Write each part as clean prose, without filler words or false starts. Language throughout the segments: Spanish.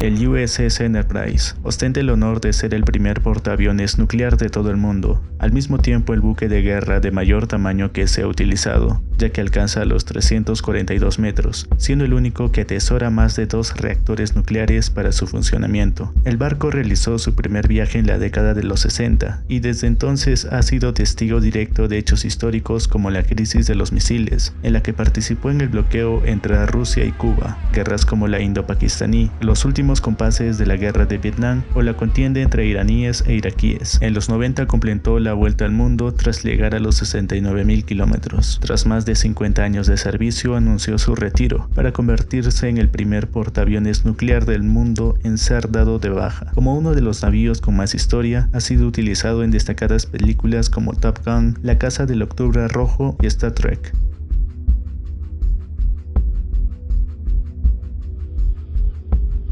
El USS Enterprise ostenta el honor de ser el primer portaaviones nuclear de todo el mundo, al mismo tiempo el buque de guerra de mayor tamaño que se ha utilizado, ya que alcanza los 342 metros, siendo el único que atesora más de 2 reactores nucleares para su funcionamiento. El barco realizó su primer viaje en la década de los 60 y desde entonces ha sido testigo directo de hechos históricos como la crisis de los misiles, en la que participó en el bloqueo entre Rusia y Cuba, guerras como la indo-pakistaní, los últimos compases de la guerra de Vietnam o la contienda entre iraníes e iraquíes. En los 90 completó la vuelta al mundo tras llegar a los 69.000 kilómetros. Tras más de 50 años de servicio anunció su retiro para convertirse en el primer portaaviones nuclear del mundo en ser dado de baja. Como uno de los navíos con más historia, ha sido utilizado en destacadas películas como Top Gun, La Casa del Octubre Rojo y Star Trek.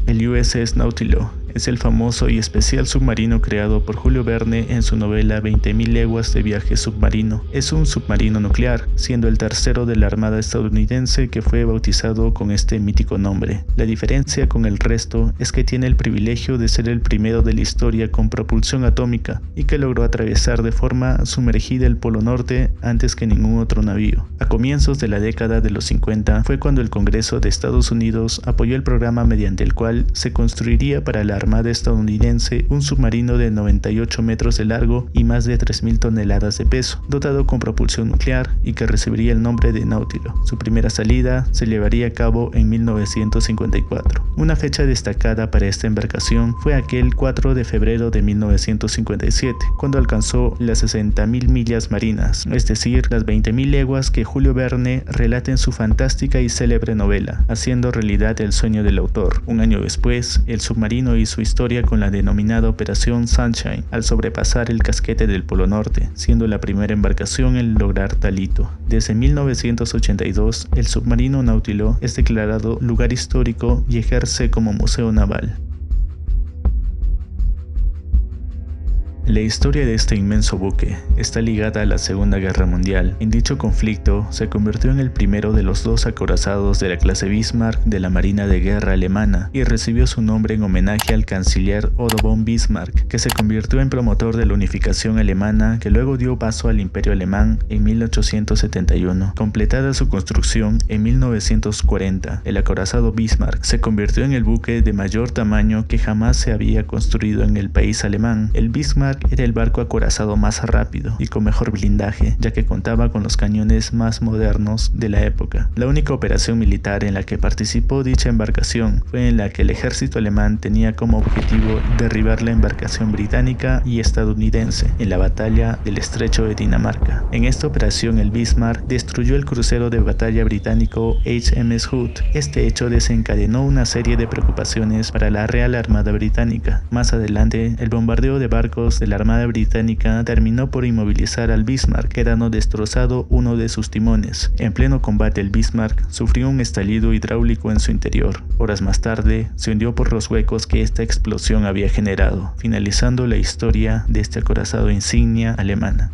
El USS Nautilus es el famoso y especial submarino creado por Julio Verne en su novela 20.000 leguas de viaje submarino. Es un submarino nuclear, siendo el tercero de la Armada estadounidense que fue bautizado con este mítico nombre. La diferencia con el resto es que tiene el privilegio de ser el primero de la historia con propulsión atómica y que logró atravesar de forma sumergida el Polo Norte antes que ningún otro navío. A comienzos de la década de los 50 fue cuando el Congreso de Estados Unidos apoyó el programa mediante el cual se construiría para la Armada estadounidense un submarino de 98 metros de largo y más de 3.000 toneladas de peso, dotado con propulsión nuclear y que recibiría el nombre de Nautilus. Su primera salida se llevaría a cabo en 1954. Una fecha destacada para esta embarcación fue aquel 4 de febrero de 1957, cuando alcanzó las 60.000 millas marinas, es decir, las 20.000 leguas que Julio Verne relata en su fantástica y célebre novela, haciendo realidad el sueño del autor. Un año después, el submarino hizo historia con la denominada Operación Sunshine, al sobrepasar el casquete del Polo Norte, siendo la primera embarcación en lograr tal hito. Desde 1982, el submarino Nautilus es declarado lugar histórico y ejerce como museo naval. La historia de este inmenso buque está ligada a la Segunda Guerra Mundial. En dicho conflicto se convirtió en el primero de los 2 acorazados de la clase Bismarck de la Marina de Guerra alemana y recibió su nombre en homenaje al canciller Otto von Bismarck, que se convirtió en promotor de la unificación alemana que luego dio paso al Imperio Alemán en 1871. Completada su construcción en 1940, el acorazado Bismarck se convirtió en el buque de mayor tamaño que jamás se había construido en el país alemán. El Bismarck era el barco acorazado más rápido y con mejor blindaje, ya que contaba con los cañones más modernos de la época. La única operación militar en la que participó dicha embarcación fue en la que el ejército alemán tenía como objetivo derribar la embarcación británica y estadounidense en la batalla del Estrecho de Dinamarca. En esta operación el Bismarck destruyó el crucero de batalla británico HMS Hood. Este hecho desencadenó una serie de preocupaciones para la Real Armada Británica. Más adelante, el bombardeo de barcos de la Armada Británica terminó por inmovilizar al Bismarck, quedando destrozado uno de sus timones. En pleno combate el Bismarck sufrió un estallido hidráulico en su interior. Horas más tarde se hundió por los huecos que esta explosión había generado, finalizando la historia de este acorazado insignia alemana.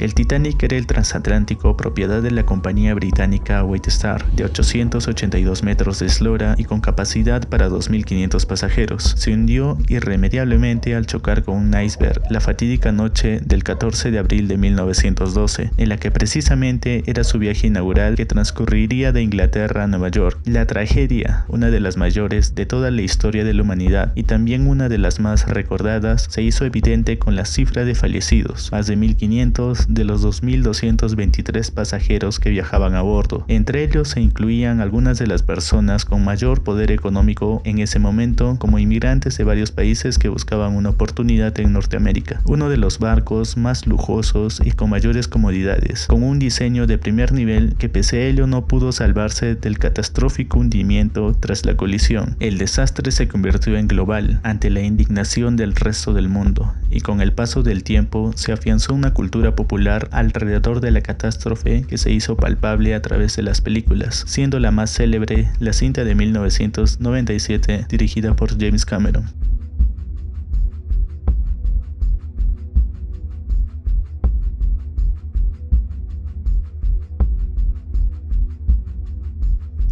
El Titanic era el transatlántico propiedad de la compañía británica White Star, de 882 metros de eslora y con capacidad para 2.500 pasajeros. Se hundió irremediablemente al chocar con un iceberg la fatídica noche del 14 de abril de 1912, en la que precisamente era su viaje inaugural que transcurriría de Inglaterra a Nueva York. La tragedia, una de las mayores de toda la historia de la humanidad y también una de las más recordadas, se hizo evidente con la cifra de fallecidos, más de 1.500 de los 2.223 pasajeros que viajaban a bordo. Entre ellos se incluían algunas de las personas con mayor poder económico en ese momento, como inmigrantes de varios países que buscaban una oportunidad en Norteamérica. Uno de los barcos más lujosos y con mayores comodidades, con un diseño de primer nivel que pese a ello no pudo salvarse del catastrófico hundimiento tras la colisión. El desastre se convirtió en global ante la indignación del resto del mundo, y con el paso del tiempo se afianzó una cultura popular alrededor de la catástrofe que se hizo palpable a través de las películas, siendo la más célebre la cinta de 1997 dirigida por James Cameron.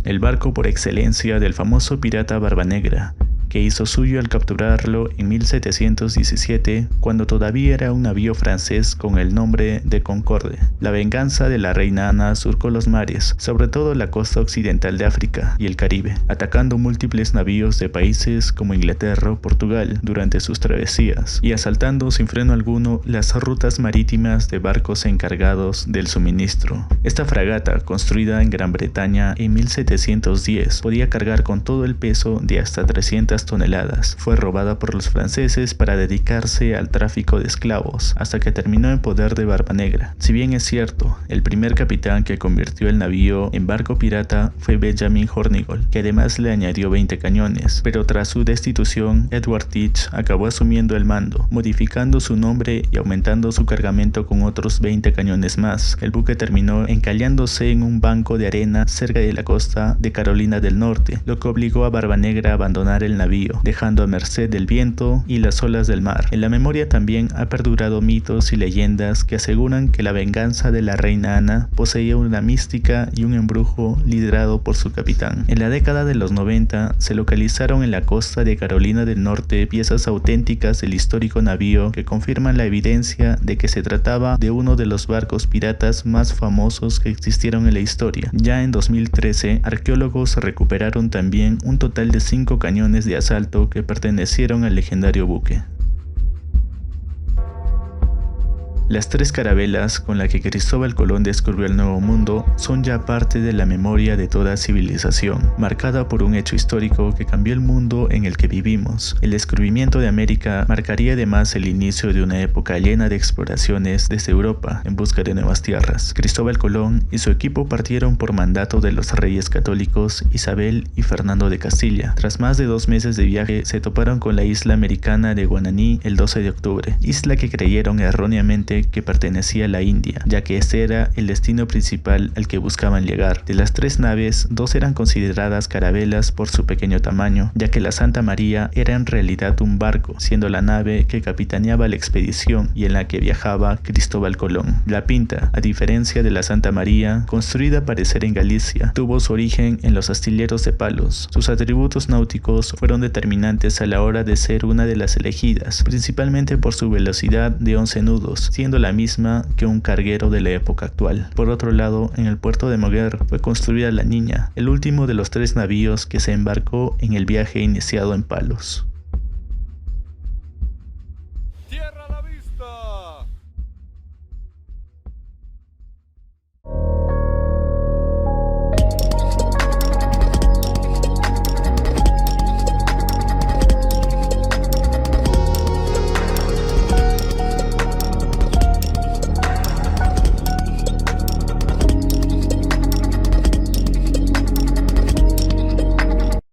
el barco por excelencia del famoso pirata Barbanegra, que hizo suyo al capturarlo en 1717, cuando todavía era un navío francés con el nombre de Concorde. La venganza de la reina Ana surcó los mares, sobre todo la costa occidental de África y el Caribe, atacando múltiples navíos de países como Inglaterra o Portugal durante sus travesías, y asaltando sin freno alguno las rutas marítimas de barcos encargados del suministro. Esta fragata, construida en Gran Bretaña en 1710, podía cargar con todo el peso de hasta 300 toneladas. Fue robada por los franceses para dedicarse al tráfico de esclavos, hasta que terminó en poder de Barbanegra. Si bien es cierto, el primer capitán que convirtió el navío en barco pirata fue Benjamin Hornigold, que además le añadió 20 cañones, pero tras su destitución, Edward Teach acabó asumiendo el mando, modificando su nombre y aumentando su cargamento con otros 20 cañones más. El buque terminó encallándose en un banco de arena cerca de la costa de Carolina del Norte, lo que obligó a Barbanegra a abandonar el navío, dejando a merced del viento y las olas del mar. En la memoria también ha perdurado mitos y leyendas que aseguran que la venganza de la reina Ana poseía una mística y un embrujo liderado por su capitán. En la década de los 90 se localizaron en la costa de Carolina del Norte piezas auténticas del histórico navío que confirman la evidencia de que se trataba de uno de los barcos piratas más famosos que existieron en la historia. Ya en 2013, arqueólogos recuperaron también un total de 5 cañones de asalto que pertenecieron al legendario buque. Las 3 carabelas con las que Cristóbal Colón descubrió el Nuevo Mundo son ya parte de la memoria de toda civilización, marcada por un hecho histórico que cambió el mundo en el que vivimos. El descubrimiento de América marcaría además el inicio de una época llena de exploraciones desde Europa en busca de nuevas tierras. Cristóbal Colón y su equipo partieron por mandato de los reyes católicos Isabel y Fernando de Castilla. Tras más de 2 meses de viaje, se toparon con la isla americana de Guananí el 12 de octubre, isla que creyeron erróneamente que pertenecía a la India, ya que ese era el destino principal al que buscaban llegar. De las 3 naves, 2 eran consideradas carabelas por su pequeño tamaño, ya que la Santa María era en realidad un barco, siendo la nave que capitaneaba la expedición y en la que viajaba Cristóbal Colón. La Pinta, a diferencia de la Santa María, construida a parecer en Galicia, tuvo su origen en los astilleros de Palos. Sus atributos náuticos fueron determinantes a la hora de ser una de las elegidas, principalmente por su velocidad de 11 nudos, siendo la misma que un carguero de la época actual. Por otro lado, en el puerto de Moguer fue construida la Niña, el último de los 3 navíos que se embarcó en el viaje iniciado en Palos.